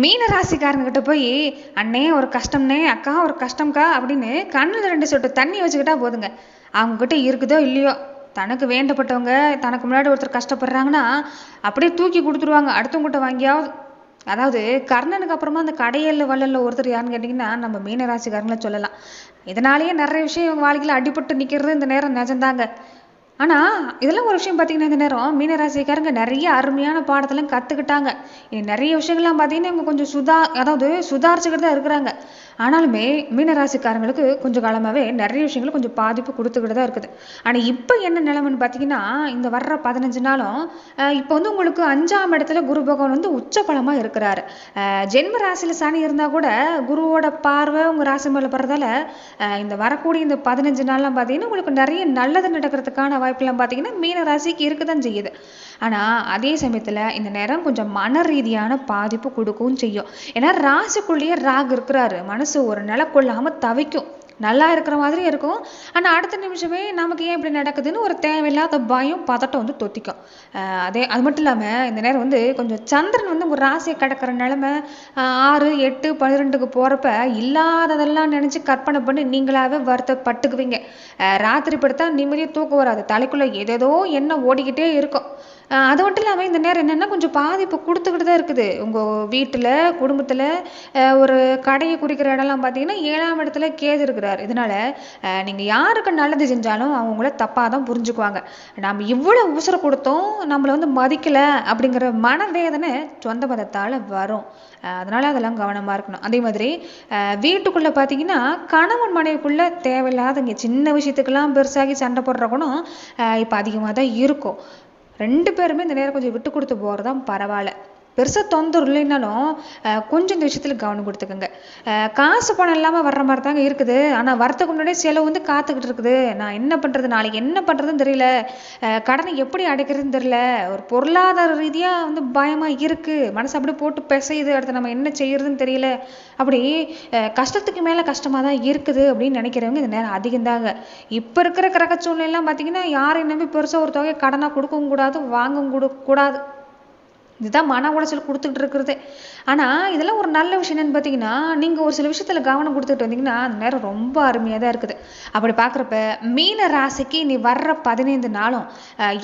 மீன ராசிக்காரங்கிட்ட போய் அண்ணே ஒரு கஷ்டம்னே, அக்கா ஒரு கஷ்டம்க்கா அப்படின்னு கண்ணில் 2 சொட்டு தண்ணி வச்சுக்கிட்டா போதுங்க. அவங்ககிட்ட இருக்குதோ இல்லையோ, தனக்கு வேண்டப்பட்டவங்க தனக்கு முன்னாடி ஒருத்தர் கஷ்டப்படுறாங்கன்னா அப்படியே தூக்கி கொடுத்துருவாங்க அடுத்தவங்ககிட்ட வாங்கியாவது. அதாவது கர்ணனுக்கு அப்புறமா அந்த கடையல்ல வள்ளல்ல ஒருத்தர் யாருன்னு கேட்டிங்கன்னா நம்ம மீனராசிக்காரங்களை சொல்லலாம். இதனாலேயே நிறைய விஷயம் இவங்க வாழ்க்கையில் அடிபட்டு நிற்கிறது இந்த நேரம் நிஜம்தாங்க. ஆனால் இதெல்லாம் ஒரு விஷயம் பார்த்தீங்கன்னா இந்த நேரம் மீனராசிக்காரங்க நிறைய அருமையான பாடத்தெல்லாம் கற்றுக்கிட்டாங்க. நிறைய விஷயங்கள்லாம் பார்த்தீங்கன்னா இவங்க கொஞ்சம் சுதாரிச்சுக்கிட்டு தான் இருக்கிறாங்க. ஆனாலுமே மீனராசிக்காரங்களுக்கு கொஞ்சம் காலமாகவே நிறைய விஷயங்கள் கொஞ்சம் பாதிப்பு கொடுத்துக்கிட்டு தான் இருக்குது. ஆனால் இப்போ என்ன நிலைமைன்னு பார்த்தீங்கன்னா இந்த வர்ற 15 நாளும் இப்போ வந்து உங்களுக்கு 5ஆம் இடத்துல குரு பகவான் வந்து உச்சபலமாக இருக்கிறாரு. ஜென்ம ராசியில் சனி இருந்தால் கூட குருவோட பார்வை உங்கள் ராசி மேலே படுறதால இந்த வரக்கூடிய இந்த 15 நாள்லாம் பார்த்தீங்கன்னா உங்களுக்கு நிறைய நல்லது நடக்கிறதுக்கான வாய்ப்பெல்லாம் பார்த்தீங்கன்னா மீன ராசிக்கு இருக்க தான் செய்யுது. ஆனால் அதே சமயத்தில் இந்த நேரம் கொஞ்சம் மன ரீதியான பாதிப்பு கொடுக்கவும் செய்யும். ஏன்னா ராசிக்குள்ளேயே ராகு இருக்கிறாரு. மனசு ஒரு நிலை கொள்ளாமல் தவிக்கும். நல்லா இருக்கிற மாதிரி இருக்கும். ஆனால் அடுத்த நிமிஷமே நமக்கு ஏன் இப்படி நடக்குதுன்னு ஒரு தேவையில்லாத பயம் பதட்டம் வந்து தொத்திக்கும். அது மட்டும் இல்லாமல் இந்த நேரம் வந்து கொஞ்சம் சந்திரன் வந்து ஒரு ராசியை கடக்கிற நிலைமை 6, 8, 12க்கு போகிறப்ப இல்லாததெல்லாம் நினச்சி கற்பனை பண்ணி நீங்களாவே வருத்தப்பட்டுக்குவீங்க. ராத்திரி படுத்தா நிம்மதியாக தூக்கம் வராது. தலைக்குள்ளே ஏதேதோ எண்ணம் ஓடிக்கிட்டே இருக்கும். அது மட்டும் இல்லாமல் இந்த நேரம் என்னென்னா கொஞ்சம் பாதிப்பு கொடுத்துக்கிட்டு தான் இருக்குது. உங்கள் வீட்டில் குடும்பத்தில் ஒரு கடையை குறிக்கிற இடம்லாம் பார்த்தீங்கன்னா 7ஆம் இடத்துல கேது இருக்கிறார். இதனால் நீங்கள் யாருக்கு நல்லது செஞ்சாலும் அவங்கள தப்பாக தான் புரிஞ்சுக்குவாங்க. நம்ம இவ்வளோ உசுரை கொடுத்தோம் நம்மளை வந்து மதிக்கலை அப்படிங்கிற மனவேதனை சொந்த மதத்தால் வரும். அதனால் அதெல்லாம் கவனமாக இருக்கணும். அதே மாதிரி வீட்டுக்குள்ளே பார்த்தீங்கன்னா கணவன் மனைவிக்குள்ளே தேவையில்லாதங்க சின்ன விஷயத்துக்கெல்லாம் பெருசாகி சண்டை போடுற குணம் இப்போ அதிகமாக தான் இருக்கும். 2 பேருமே இந்த நேரம் கொஞ்சம் விட்டு கொடுத்து போகிறது தான் பரவாயில்ல. பெருசாக தொந்தரவு இல்லைன்னாலும் கொஞ்சம் இந்த விஷயத்தில் கவனம் கொடுத்துக்கோங்க. காசு பணம் இல்லாமல் வர்ற மாதிரி தாங்க இருக்குது. ஆனால் வரத்துக்கு முன்னாடியே செலவு வந்து காத்துக்கிட்டு இருக்குது. நான் என்ன பண்ணுறது, நாளைக்கு என்ன பண்ணுறதுன்னு தெரியல, கடனை எப்படி அடைக்கிறதுன்னு தெரியல, ஒரு பொருளாதார ரீதியாக வந்து பயமாக இருக்குது, மனசு அப்படியே போட்டு பிசையுது, அடுத்து நம்ம என்ன செய்யறதுன்னு தெரியல, அப்படி கஷ்டத்துக்கு மேலே கஷ்டமாக தான் இருக்குது அப்படின்னு நினைக்கிறவங்க இந்த நேரம் அதிகம்தாங்க. இப்போ இருக்கிற கிரக சூழ்நிலைலாம் பார்த்தீங்கன்னா யாரையும் நம்பி பெருசாக ஒரு தொகையை கடனாக கொடுக்கவும் கூடாது, வாங்கவும் கூடாது. இதுதான் மன உளைச்சல் கொடுத்துக்கிட்டு இருக்கிறது. ஆனால் இதெல்லாம் ஒரு நல்ல விஷயம் என்னன்னு பார்த்தீங்கன்னா நீங்கள் ஒரு சில விஷயத்தில் கவனம் கொடுத்துட்டு வந்தீங்கன்னா அந்த நேரம் ரொம்ப அருமையாக தான் இருக்குது. அப்படி பார்க்குறப்ப மீன ராசிக்கு நீ வர்ற 15 நாளும்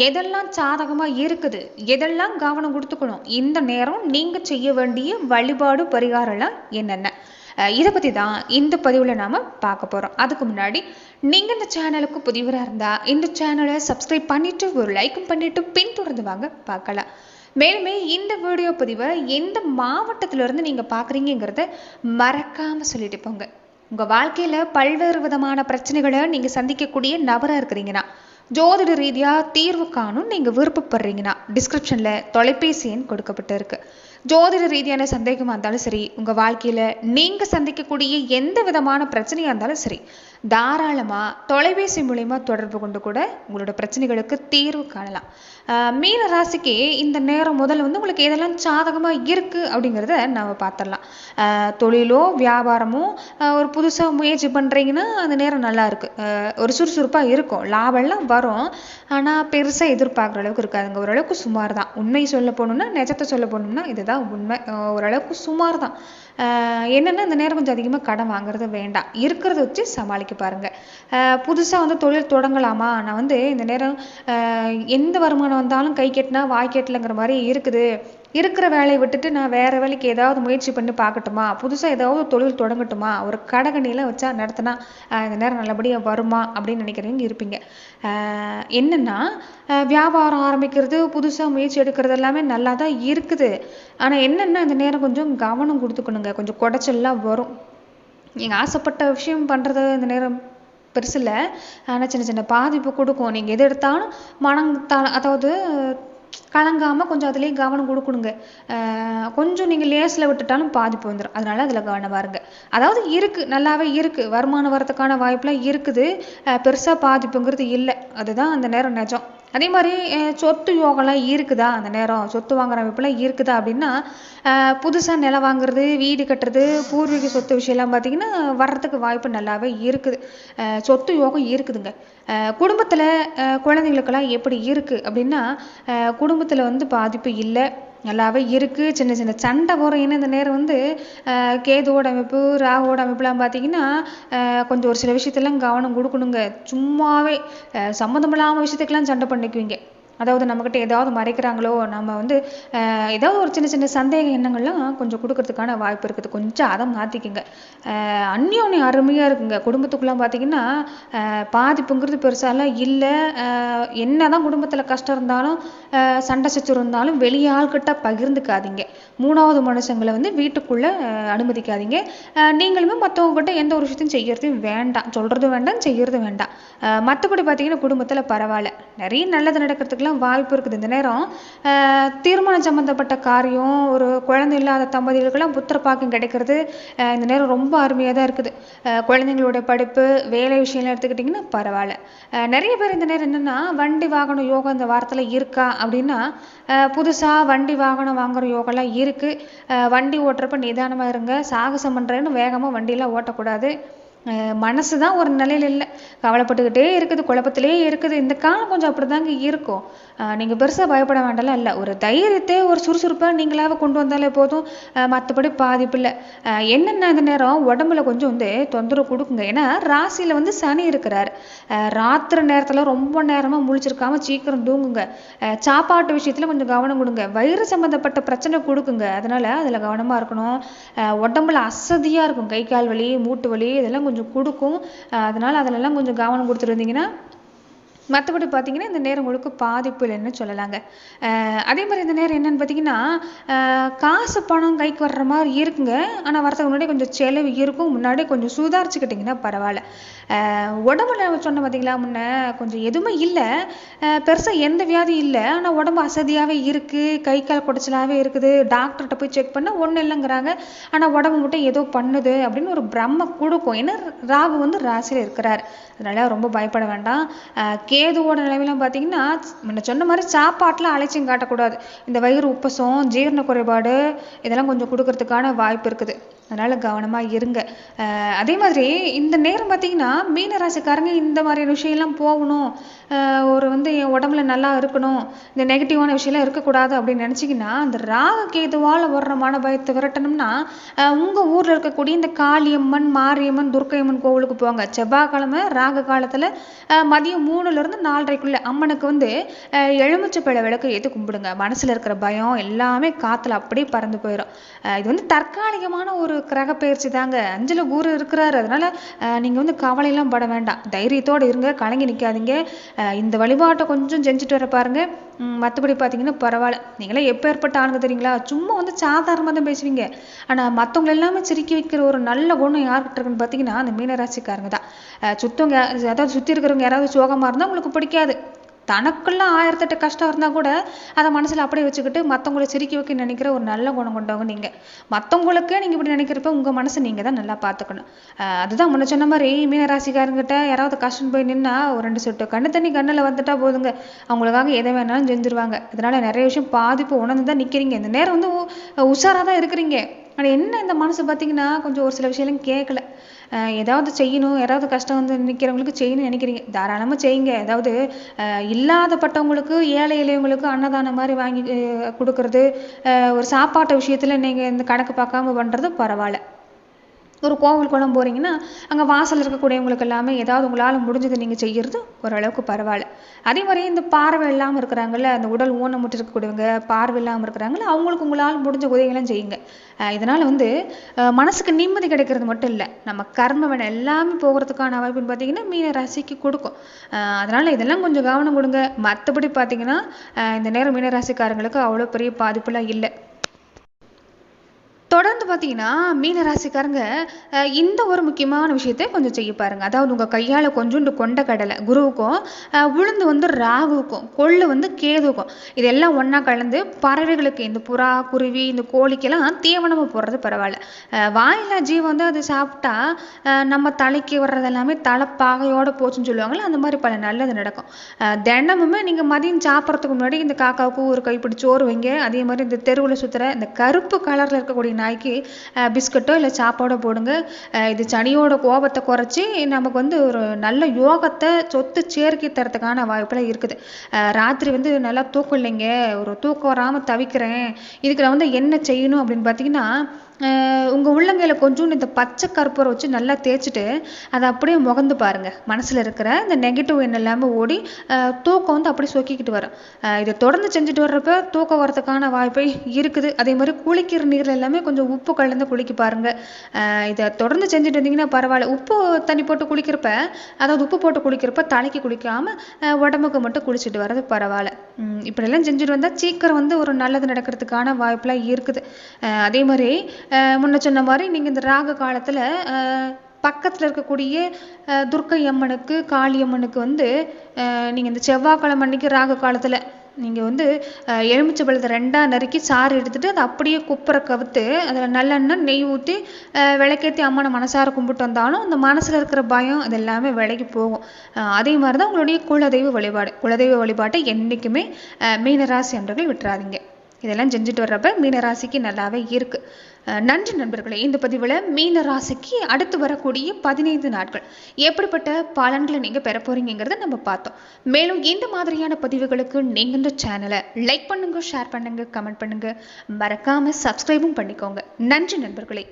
எதெல்லாம் சாதகமாக இருக்குது, எதெல்லாம் கவனம் கொடுத்துக்கணும், இந்த நேரம் நீங்கள் செய்ய வேண்டிய வழிபாடு பரிகாரம்லாம் என்னென்ன, இதை பற்றி தான் இந்த பதிவில் நாம் பார்க்க போகிறோம். அதுக்கு முன்னாடி நீங்கள் இந்த சேனலுக்கு புதியவராக இருந்தால் இந்த சேனலை சப்ஸ்கிரைப் பண்ணிவிட்டு ஒரு லைக்கும் பண்ணிவிட்டு பின்தொடர்ந்து வாங்க பார்க்கலாம். மேலுமே இந்த வீடியோ பதிவை எந்த மாவட்டத்திலிருந்து நீங்கள் பார்க்குறீங்கிறத மறக்காமல் சொல்லிட்டு போங்க. உங்கள் வாழ்க்கையில் பல்வேறு விதமான பிரச்சனைகளை நீங்கள் சந்திக்கக்கூடிய நபராக இருக்கிறீங்கன்னா, ஜோதிட ரீதியாக தீர்வு காணும் நீங்கள் விருப்பப்படுறீங்கன்னா டிஸ்கிரிப்ஷனில் தொலைபேசி எண் கொடுக்கப்பட்டு இருக்கு. ஜோதிட ரீதியான சந்தேகமாக இருந்தாலும் சரி, உங்கள் வாழ்க்கையில் நீங்கள் சந்திக்கக்கூடிய எந்த விதமான பிரச்சனையாக இருந்தாலும் சரி, தாராளமாக தொலைபேசி மூலமா தொடர்பு கொண்டு கூட உங்களோட பிரச்சனைகளுக்கு தீர்வு காணலாம். மீன ராசிக்கு இந்த நேரம் முதல்ல வந்து உங்களுக்கு எதெல்லாம் சாதகமாக இருக்குது அப்படிங்கிறத நம்ம பார்த்துடலாம். தொழிலோ வியாபாரமோ ஒரு புதுசாக முயற்சி பண்ணுறீங்கன்னா அந்த நேரம் நல்லா இருக்குது. ஒரு சுறுசுறுப்பாக இருக்கும், லாபம்லாம் வரும். ஆனால் பெருசாக எதிர்பார்க்குற அளவுக்கு இருக்காதுங்க. ஓரளவுக்கு சுமார் தான். உண்மை சொல்ல போகணுன்னா, நிஜத்தை சொல்ல போகணும்னா இதுதான் உண்மை. ஓரளவுக்கு சுமார் தான். என்னென்னா இந்த நேரம் கொஞ்சம் அதிகமாக கடன் வாங்குறது வேண்டாம், இருக்கிறத வச்சு சமாளிக்க பாருங்கள். புதுசாக வந்து தொழில் தொடங்கலாமா, நான் வந்து இந்த நேரம் எந்த வருமானம் வந்தாலும் கை கெட்டினா வாய் கெட்டலைங்கிற மாதிரி இருக்குது, இருக்கிற வேலையை விட்டுட்டு நான் வேறு வேலைக்கு ஏதாவது முயற்சி பண்ணி பார்க்கட்டுமா, புதுசாக ஏதாவது தொழில் தொடங்கட்டுமா, ஒரு கடைகணியெல்லாம் வச்சா நடத்தினா இந்த நேரம் நல்லபடியாக வருமா அப்படின்னு நினைக்கிறவங்க இருப்பீங்க. என்னென்னா வியாபாரம் ஆரம்பிக்கிறது, புதுசாக முயற்சி எடுக்கிறது எல்லாமே நல்லா தான் இருக்குது. ஆனால் என்னென்னா இந்த நேரம் கொஞ்சம் கவனம் கொடுத்துக்கணுங்க. கொஞ்சம் குடைச்சல்லாம் வரும். நீங்கள் ஆசைப்பட்ட விஷயம் பண்ணுறது இந்த நேரம் பெருசு இல்லை, ஆனால் சின்ன சின்ன பாதிப்பு கொடுக்கும். நீங்கள் எது எடுத்தாலும் அதாவது கலங்காமல் கொஞ்சம் அதுலேயே கவனம் கொடுக்கணுங்க. கொஞ்சம் நீங்கள் லேஸில் விட்டுட்டாலும் பாதிப்பு வந்துடும். அதனால் அதில் கவனமாக இருங்க. அதாவது இருக்குது, நல்லாவே இருக்குது, வருமானம் வரத்துக்கான வாய்ப்பெலாம் இருக்குது, பெருசாக பாதிப்புங்கிறது இல்லை. அதுதான் அந்த நேரம் நிஜம். அதே மாதிரி சொத்து யோகம்லாம் இருக்குதா, அந்த நேரம் சொத்து வாங்குற அமைப்புலாம் இருக்குதா அப்படின்னா புதுசாக நிலம் வாங்குறது, வீடு கட்டுறது, பூர்வீக சொத்து விஷயம்லாம் பார்த்திங்கன்னா வர்றதுக்கு வாய்ப்பு நல்லாவே இருக்குது. சொத்து யோகம் இருக்குதுங்க. குடும்பத்தில் குழந்தைங்களுக்கெல்லாம் எப்படி இருக்குது அப்படின்னா குடும்பத்தில் வந்து பாதிப்பு இல்லை. நல்லாவே இருக்குது. சின்ன சின்ன சண்டை வரும். ஏன்னா இந்த நேரம் வந்து கேதுவோட அமைப்பு ராகுவோட அமைப்புலாம் பார்த்தீங்கன்னா கொஞ்சம் ஒரு சில விஷயத்தெல்லாம் கவனம் கொடுக்கணுங்க. சும்மாவே சம்மந்தமில்லாமல் விஷயத்துக்கெல்லாம் சண்டை பண்ணிக்குவீங்க. அதாவது நம்மக்கிட்ட ஏதாவது மறைக்கிறாங்களோ, நம்ம வந்து ஏதாவது ஒரு சின்ன சின்ன சந்தேக எண்ணங்கள்லாம் கொஞ்சம் கொடுக்கறதுக்கான வாய்ப்பு இருக்குது. கொஞ்சம் அதை மாற்றிக்குங்க. அந்யோன்யம் அருமையாக இருக்குங்க. குடும்பத்துக்குலாம் பார்த்தீங்கன்னா பாதிப்புங்கிறது பெருசாலாம் இல்லை. என்ன தான் குடும்பத்தில் கஷ்டம் இருந்தாலும் சண்டை சச்சரவு இருந்தாலும் வெளியே ஆள்கிட்ட பகிர்ந்துக்காதீங்க. மூணாவது மனுஷங்களை வந்து வீட்டுக்குள்ளே அனுமதிக்காதீங்க. நீங்களுமே மற்றவங்ககிட்ட எந்த ஒரு விஷயத்தையும் செய்யறதும் வேண்டாம், சொல்கிறதும் வேண்டாம், செய்யறதும் வேண்டாம். மற்றபடி பார்த்தீங்கன்னா குடும்பத்தில் பரவாயில்ல, நிறைய நல்லது நடக்கிறதுக்குலாம் வாய்ப்பு இருக்குது. இந்த நேரம் திருமணம் சம்மந்தப்பட்ட காரியம், ஒரு குழந்தை இல்லாத தம்பதிகளுக்கெல்லாம் புத்திர பாக்கியம் கிடைக்கிறது இந்த நேரம் ரொம்ப அருமையாக தான் இருக்குது. குழந்தைங்களோட படிப்பு வேலை விஷயம்லாம் எடுத்துக்கிட்டிங்கன்னா பரவாயில்ல. நிறைய பேர் இந்த நேரம் என்னென்னா வண்டி வாகனம் யோகம் இந்த வாரத்தில் இருக்கா அப்படின்னா புதுசாக வண்டி வாகனம் வாங்குகிற யோகம்லாம் இருக்குது. வண்டி ஓட்டுறப்ப நிதானமாக இருங்க. சாகசம் பண்ணுறேன்னு வேகமாக வண்டியெல்லாம் ஓட்டக்கூடாது. மனசு தான் ஒரு நிலையில் இல்லை, கவலைப்பட்டுக்கிட்டே இருக்குது, குழப்பத்திலே இருக்குது. இந்த காலம் கொஞ்சம் அப்படி தாங்க இருக்கும். நீங்கள் பெருசாக பயப்பட வேண்டாம்லாம் இல்லை. ஒரு தைரியத்தை ஒரு சுறுசுறுப்பாக நீங்களாக கொண்டு வந்தாலே போதும். மற்றபடி பாதிப்பு இல்லை. என்னென்ன இந்த நேரம் உடம்புல கொஞ்சம் வந்து தொந்தரவு கொடுக்குங்க. ஏன்னா ராசியில் வந்து சனி இருக்கிறார். ராத்திரி நேரத்தில் ரொம்ப நேரமாக முழிச்சிருக்காம சீக்கிரம் தூங்குங்க. சாப்பாட்டு விஷயத்தில் கொஞ்சம் கவனம் கொடுங்க. வயிறு சம்மந்தப்பட்ட பிரச்சனை கொடுக்குங்க. அதனால் அதில் கவனமாக இருக்கணும். உடம்புல அசதியாக இருக்கும், கை கால் வலி மூட்டு வலி இதெல்லாம் கொஞ்சம் கொடுக்கும். அதனால் அதிலெல்லாம் கொஞ்சம் கவனம் கொடுத்துருந்தீங்கன்னா மற்றபடி பார்த்தீங்கன்னா இந்த நேரம் உங்களுக்கு பாதிப்பு இல்லைன்னு சொல்லலாங்க. அதே மாதிரி இந்த நேரம் என்னன்னு பார்த்தீங்கன்னா காசு பணம் கைக்கு வர்ற மாதிரி இருக்குங்க. ஆனால் வரதுக்கு முன்னாடி கொஞ்சம் செலவு இருக்கும். முன்னாடி கொஞ்சம் சுதாரிச்சுக்கிட்டிங்கன்னா பரவாயில்ல. உடம்புல சொன்ன பார்த்தீங்களா முன்ன கொஞ்சம் எதுவுமே இல்லை, பெருசாக எந்த வியாதியும் இல்லை. ஆனால் உடம்பு அசதியாகவே இருக்குது, கை கால் குடைச்சலாகவே இருக்குது. டாக்டர்கிட்ட போய் செக் பண்ணால் ஒன்றும் இல்லைங்கிறாங்க. ஆனால் உடம்பு மட்டும் ஏதோ பண்ணுது அப்படின்னு ஒரு பிரம்மை கொடுக்கும். ஏன்னா ராகு வந்து ராசியில் இருக்கிறார். அதனால் ரொம்ப பயப்பட வேண்டாம். கேதுவோட நிலைமையெல்லாம் பார்த்தீங்கன்னா முன்ன சொன்ன மாதிரி சாப்பாட்டில் அலட்சியம் காட்டக்கூடாது. இந்த வயிறு உப்பசம் ஜீரண குறைபாடு இதெல்லாம் கொஞ்சம் கொடுக்கறதுக்கான வாய்ப்பு இருக்குது. அதனால் கவனமாக இருங்க. அதே மாதிரி இந்த நேரம் பார்த்தீங்கன்னா மீன ராசிக்காரங்க இந்த மாதிரியான விஷயம்லாம் போகணும், ஒரு வந்து என் உடம்புல நல்லா இருக்கணும், இந்த நெகட்டிவான விஷயம்லாம் இருக்கக்கூடாது அப்படின்னு நினச்சிங்கன்னா அந்த ராகு கேதுவால் வர்ற மன பயத்தை விரட்டணும்னா உங்கள் ஊரில் இருக்கக்கூடிய இந்த காளியம்மன் மாரியம்மன் துர்க்கையம்மன் கோவிலுக்கு போங்க. செவ்வாய்க்கிழமை ராகு காலத்தில் மதியம் 3லேருந்து 4:30க்குள்ள அம்மனுக்கு வந்து எலுமிச்சப்பழ விளக்கு ஏற்றி கும்பிடுங்க. மனசில் இருக்கிற பயம் எல்லாமே காற்றுல அப்படியே பறந்து போயிடும். இது வந்து தற்காலிகமான ஒரு கிரக பயிற்சி தாங்க. 5ல் குரு இருக்கிறாரு. அதனால நீங்கள் வந்து கவலையெல்லாம் பட வேண்டாம். தைரியத்தோடு இருங்க, கலங்கி நிற்காதீங்க. இந்த வழிபாட்டை கொஞ்சம் செஞ்சுட்டு வர பாருங்க. மற்றபடி பார்த்தீங்கன்னா பரவாயில்ல. நீங்களே எப்போ ஏற்பட்ட ஆளுங்க தெரியுங்களா, சும்மா வந்து சாதாரணமாக தான் பேசுவீங்க. ஆனால் மற்றவங்க எல்லாமே சிரிக்க வைக்கிற ஒரு நல்ல குணம் யார்கிட்ட இருக்குன்னு பார்த்தீங்கன்னா அந்த மீனராசிக்காரங்க தான். சுத்தவங்க அதாவது சுற்றி இருக்கிறவங்க யாராவது சோகமாக இருந்தால் உங்களுக்கு பிடிக்காது. தனக்குள்ள 1008 கஷ்டம் இருந்தால் கூட அதை மனசில் அப்படியே வச்சுக்கிட்டு மற்றவங்களை சிரிக்க வைக்க நினைக்கிற ஒரு நல்ல குணம் கொண்டவங்க நீங்கள். மற்றவங்களுக்கே நீங்கள் இப்படி நினைக்கிறப்ப உங்கள் மனசை நீங்கள் தான் நல்லா பார்த்துக்கணும். அதுதான் முன்ன சொன்ன மாதிரி மீனராசிக்காரங்கிட்ட யாராவது கஷ்டம் போய் நின்னா ஒரு 2 சொட்டு கண்ணு தண்ணி கண்ணில் வந்துட்டா போதுங்க, அவங்களுக்காக எதை வேணாலும் செஞ்சுருவாங்க. இதனால நிறைய விஷயம் பாதிப்பு உணர்ந்து தான் நிற்கிறீங்க. இந்த நேரம் வந்து உஷாராக தான் இருக்கிறீங்க. ஆனால் என்ன இந்த மனசு பார்த்தீங்கன்னா கொஞ்சம் ஒரு சில விஷயம்லாம் கேட்கல. ஏதாவது செய்யணும், யாராவது கஷ்டம் வந்து நிற்கிறவங்களுக்கு செய்யணும்னு நினைக்கிறீங்க, தாராளமாக செய்யுங்க. அதாவது இல்லாதப்பட்டவங்களுக்கு ஏழை எளியவங்களுக்கு அன்னதானம் மாதிரி வாங்கி கொடுக்கறது, ஒரு சாப்பாட்டு விஷயத்தில் நீங்கள் இந்த கணக்கு பார்க்காம பண்ணுறது பரவாயில்ல. ஒரு கோவில் குளம் போகிறீங்கன்னா அங்கே வாசல் இருக்கக்கூடியவங்களுக்கு எல்லாமே ஏதாவது உங்களால் முடிஞ்சது நீங்கள் செய்கிறது ஓரளவுக்கு பரவாயில்ல. அதே மாதிரி இந்த பார்வை இல்லாமல் இருக்கிறாங்கல்ல, அந்த உடல் ஊனமுட்டு இருக்கக்கூடியவங்க, பார்வை இல்லாமல் இருக்கிறாங்கல்ல, அவங்களுக்கு உங்களால் முடிஞ்ச உதவிகள்லாம் செய்யுங்க. இதனால் வந்து மனசுக்கு நிம்மதி கிடைக்கிறது மட்டும் இல்லை, நம்ம கர்ம வினை எல்லாமே போகிறதுக்கான வாய்ப்புன்னு பார்த்தீங்கன்னா மீன ராசிக்கு கொடுக்கும். அதனால் இதெல்லாம் கொஞ்சம் கவனம் கொடுங்க. மற்றபடி பார்த்தீங்கன்னா இந்த நேரம் மீனராசிக்காரங்களுக்கு அவ்வளோ பெரிய பாதிப்புலாம் இல்லை. தொடர்ந்து பார்த்தீங்கன்னா மீனராசிக்காரங்க இந்த ஒரு முக்கியமான விஷயத்தை கொஞ்சம் செய்ய பாருங்க. அதாவது உங்கள் கையால் கொஞ்சோண்டு கொண்ட கடலை குருவுக்கும், உளுந்து வந்து ராகுவுக்கும், கொள்ளு வந்து கேதுவுக்கும், இதெல்லாம் ஒன்றா கலந்து பறவைகளுக்கு இந்த புறா குருவி இந்த கோழிக்கெல்லாம் தீவனமாக போடுறது பரவாயில்ல. வாயில்லா ஜீவம் வந்து அது சாப்பிட்டா நம்ம தலைக்கு வர்றது எல்லாமே தலைப்பாகையோடு போச்சுன்னு சொல்லுவாங்கள்ல, அந்த மாதிரி பல நல்லது நடக்கும். தினமுமே நீங்கள் மதியம் சாப்பிட்றதுக்கு முன்னாடி இந்த காக்காவுக்கு ஒரு கைப்பிடி சோறு வைங்க. அதே மாதிரி இந்த தெருவில் சுற்றுற இந்த கருப்பு கலரில் இருக்கக்கூடிய நாய்க்கு பிஸ்கட்டோ இல்லை சாப்பாடோ போடுங்க. இது சனியோட கோபத்தை குறைச்சி நமக்கு வந்து ஒரு நல்ல யோகத்தை சொத்து சேர்க்கை தரத்துக்கான வாய்ப்பெல்லாம் இருக்குது. ராத்திரி வந்து நல்லா தூக்கம் இல்லைங்க, ஒரு தூக்கம் வராமல் தவிக்கிறேன், இதுக்கு நான் வந்து என்ன செய்யணும் அப்படின்னு பார்த்தீங்கன்னா, உங்கள் உள்ளங்கையில் கொஞ்சோண்டு இந்த பச்சை கற்பூரம் வச்சு நல்லா தேய்ச்சிட்டு அதை அப்படியே முகந்து பாருங்கள். மனசில் இருக்கிற இந்த நெகட்டிவ் எண்ணம் எல்லாமே ஓடி தூக்கம் வந்து அப்படியே சொக்கிக்கிட்டு வரும். இதை தொடர்ந்து செஞ்சுட்டு வர்றப்ப தூக்கம் வரதுக்கான வாய்ப்பை இருக்குது. அதே மாதிரி குளிக்கிற நீரில் எல்லாமே கொஞ்சம் உப்பு கலந்து குளிக்க பாருங்கள். இதை தொடர்ந்து செஞ்சுட்டு வந்தீங்கன்னா பரவாயில்ல. உப்பு தண்ணி போட்டு குளிக்கிறப்ப, அதாவது உப்பு போட்டு குளிக்கிறப்ப தலைக்கு குளிக்காமல் உடம்புக்கு மட்டும் குளிச்சுட்டு வர்றது பரவாயில்ல. இப்படியெல்லாம் செஞ்சுட்டு வந்தால் சீக்கிரம் வந்து ஒரு நல்லது நடக்கிறதுக்கான வாய்ப்பெலாம் இருக்குது. அதே மாதிரி முன்ன சொன்ன மாதிரி நீங்கள் இந்த ராகு காலத்தில் பக்கத்தில் இருக்கக்கூடிய துர்க்கை அம்மனுக்கு, காளியம்மனுக்கு வந்து நீங்கள் இந்த செவ்வாய்க்கிழமை அன்னைக்கு ராகு காலத்தில் நீங்கள் வந்து எலுமிச்சை பழத்தை 2ஆக நறுக்கி சாறு எடுத்துகிட்டு அதை அப்படியே குப்பரை கவுத்து அதில் நல்லெண்ணெய் நெய் ஊற்றி விளக்கேற்றி அம்மனை மனசார கும்பிட்டு வந்தாலும் அந்த மனசில் இருக்கிற பயம் அது எல்லாமே விலகி போகும். அதே மாதிரி தான் உங்களுடைய குலதெய்வ வழிபாட்டை என்றைக்குமே மீனராசி அன்பர்கள் விட்டுறாதீங்க. இதெல்லாம் செஞ்சுட்டு வர்றப்ப மீனராசிக்கு நல்லாவே இருக்கு. நன்றி நண்பர்களே. இந்த பதிவில் மீனராசிக்கு அடுத்து வரக்கூடிய 15 நாட்கள் எப்படிப்பட்ட பலன்களை நீங்கள் பெற போறீங்கிறத நம்ம பார்த்தோம். மேலும் இந்த மாதிரியான பதிவுகளுக்கு நீங்கள் இந்த சேனலை லைக் பண்ணுங்க, ஷேர் பண்ணுங்க, கமெண்ட் பண்ணுங்க, மறக்காம சப்ஸ்கிரைபும் பண்ணிக்கோங்க. நன்றி நண்பர்களே.